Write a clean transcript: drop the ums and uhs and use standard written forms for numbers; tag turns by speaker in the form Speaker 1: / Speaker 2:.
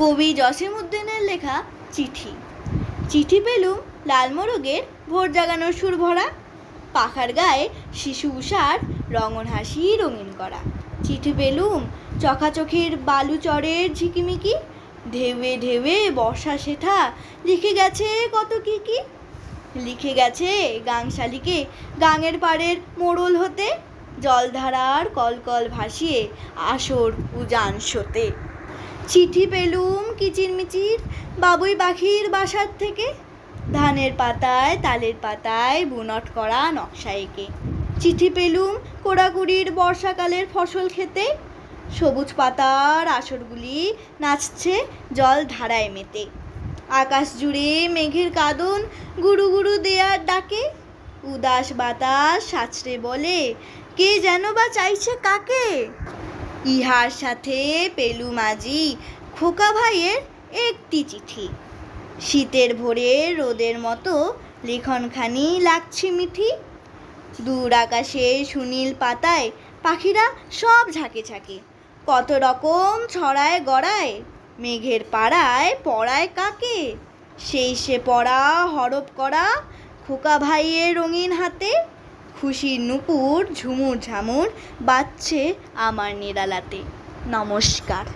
Speaker 1: কবি জসিমউদ্দিনের লেখা চিঠি। চিঠি পেলুম লাল মোরগের ভোর জাগানোর সুর ভরা, পাখার গায়ে শিশু উষার রঙন হাসি রঙিন করা। চিঠি পেলুম চখাচখির বালু চরের ঝিকিমিকি, ঢেউয়ে ঢেউয়ে বর্ষা শেঠা লিখে গেছে কত কি কি। লিখে গেছে গাংশালিকে গাঙের পাড়ের মোড়ল হতে, জলধারার কলকল ভাসিয়ে আসর উজান শোতে। চিঠি পেলুম কিচিরমিচির বাবুই পাখির বাসার থেকে, ধানের পাতায় তালের পাতায় বুনট করা নকশা এঁকে। চিঠি পেলুম কোড়াকুড়ির বর্ষাকালের ফসল খেতে, সবুজ পাতার আসরগুলি নাচছে জল ধারায় মেতে। আকাশ জুড়ে মেঘের কাঁদন গুরু গুরু দেয়ার ডাকে, উদাস বাতাস সাঁচড়ে বলে কে যেন বা চাইছে কাকে। ইহার সাথে পেলুম আজি খোকা ভাইয়ের একটি চিঠি। শীতের ভোরে রোদের মতো লিখনখানি লাগছে মিঠি। দূর আকাশে সুনীল পাতায় পাখিরা সব ঝাঁকে ঝাঁকে, কত রকম ছড়ায় গড়ায় মেঘের পাড়ায় পড়ায় কাকে। সেই সে পড়া হরপ করা খোকা ভাইয়ের রঙিন হাতে, খুশির নূপুর ঝুমুর ঝামুর বাজছে আমার নিরালাতে। নমস্কার।